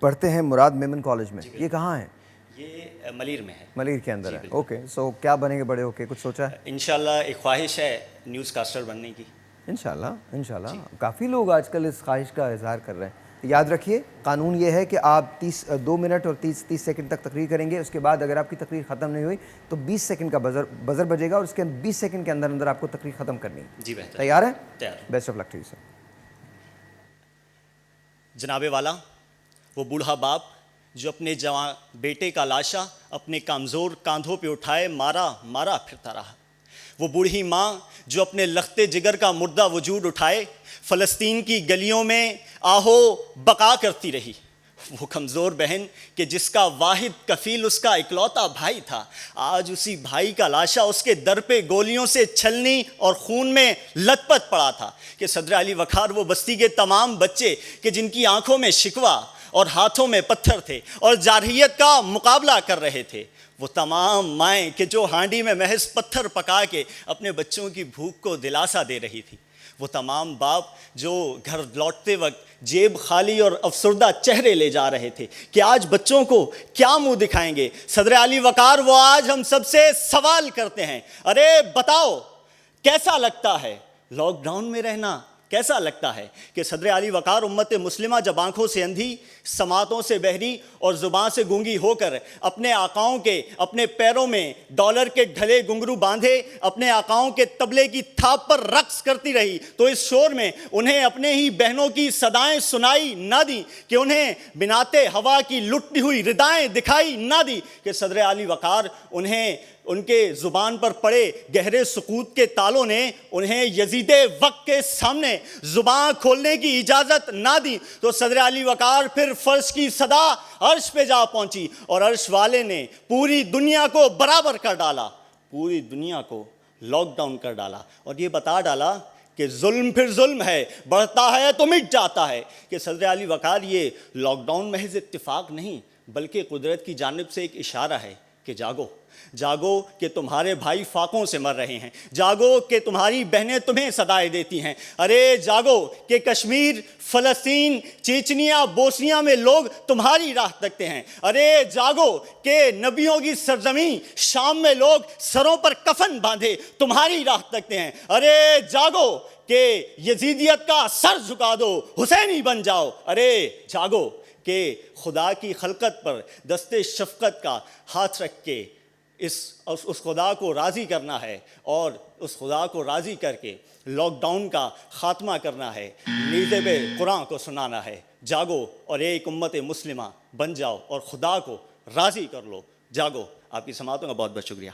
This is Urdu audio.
پڑھتے ہیں مراد میمن کالج میں. یہ کہاں ہے؟ یہ ملیر میں ہے. ملیر کے اندر ہے. اوکے. سو کیا بنیں گے بڑے ہو کے؟ کچھ سوچا ہے؟ انشاءاللہ ایک خواہش ہے نیوز کاسٹر بننے کی. انشاءاللہ کافی لوگ آج کل اس خواہش کا اظہار کر رہے ہیں. یاد رکھیے قانون یہ ہے کہ آپ 2 منٹ اور 30 سیکنڈ تک تقریر کریں گے. اس کے بعد اگر آپ کی تقریر ختم نہیں ہوئی تو 20 سیکنڈ کا بزر بجے گا اور اس کے 20 سیکنڈ کے اندر آپ کو تقریر ختم کرنی ہے. جی بہتر. تیار ہیں؟ تیار. Best of luck to you sir. جناب والا، وہ بوڑھا باپ جو اپنے جوان بیٹے کا لاشا اپنے کمزور کاندھوں پہ اٹھائے مارا پھرتا رہا. وہ بوڑھی ماں جو اپنے لختے جگر کا مردہ وجود اٹھائے فلسطین کی گلیوں میں آہو بقا کرتی رہی. وہ کمزور بہن کہ جس کا واحد کفیل اس کا اکلوتا بھائی تھا، آج اسی بھائی کا لاشا اس کے در پہ گولیوں سے چھلنی اور خون میں لت پت پڑا تھا. کہ صدر علی وقار وہ بستی کے تمام بچے کہ جن کی آنکھوں میں شکوہ اور ہاتھوں میں پتھر تھے اور جارحیت کا مقابلہ کر رہے تھے، وہ تمام مائیں کہ جو ہانڈی میں محض پتھر پکا کے اپنے بچوں کی بھوک کو دلاسا دے رہی تھی، وہ تمام باپ جو گھر لوٹتے وقت جیب خالی اور افسردہ چہرے لے جا رہے تھے کہ آج بچوں کو کیا منہ دکھائیں گے. صدر علی وقار وہ آج ہم سب سے سوال کرتے ہیں، ارے بتاؤ کیسا لگتا ہے لاک ڈاؤن میں رہنا؟ کیسا لگتا ہے کہ صدر علی وقار امت مسلمہ جب آنکھوں سے اندھی، سماعتوں سے بہری اور زبان سے گونگی ہو کر اپنے آقاؤں کے اپنے پیروں میں ڈالر کے ڈھلے گھنگرو باندھے اپنے آقاؤں کے طبلے کی تھاپ پر رقص کرتی رہی، تو اس شور میں انہیں اپنے ہی بہنوں کی صدائیں سنائی نہ دی کہ انہیں بناتے ہوا کی لٹتی ہوئی ردائیں دکھائی نہ دی کہ صدر علی وقار انہیں ان کے زبان پر پڑے گہرے سکوت کے تالوں نے انہیں یزید وقت کے سامنے زبان کھولنے کی اجازت نہ دی. تو صدر علی وقار پھر فرش کی صدا عرش پہ جا پہنچی اور عرش والے نے پوری دنیا کو برابر کر ڈالا، پوری دنیا کو لاک ڈاؤن کر ڈالا اور یہ بتا ڈالا کہ ظلم پھر ظلم ہے، بڑھتا ہے تو مٹ جاتا ہے. کہ صدر علی وقار یہ لاک ڈاؤن محض اتفاق نہیں بلکہ قدرت کی جانب سے ایک اشارہ ہے کہ جاگو کہ تمہارے بھائی فاقوں سے مر رہے ہیں، جاگو کہ تمہاری بہنیں تمہیں صدائیں دیتی ہیں، ارے جاگو کہ کشمیر، فلسطین، چیچنیا، بوسنیا میں لوگ تمہاری راہ تکتے ہیں، ارے جاگو کہ نبیوں کی سرزمین شام میں لوگ سروں پر کفن باندھے تمہاری راہ تکتے ہیں، ارے جاگو کہ یزیدیت کا سر جھکا دو حسینی بن جاؤ، ارے جاگو کہ خدا کی خلقت پر دست شفقت کا ہاتھ رکھ کے اس خدا کو راضی کرنا ہے اور اس خدا کو راضی کر کے لاک ڈاؤن کا خاتمہ کرنا ہے، نیزے پہ قرآن کو سنانا ہے. جاگو اور ایک امت مسلمہ بن جاؤ اور خدا کو راضی کر لو. جاگو. آپ کی سماعتوں کا بہت بہت شکریہ.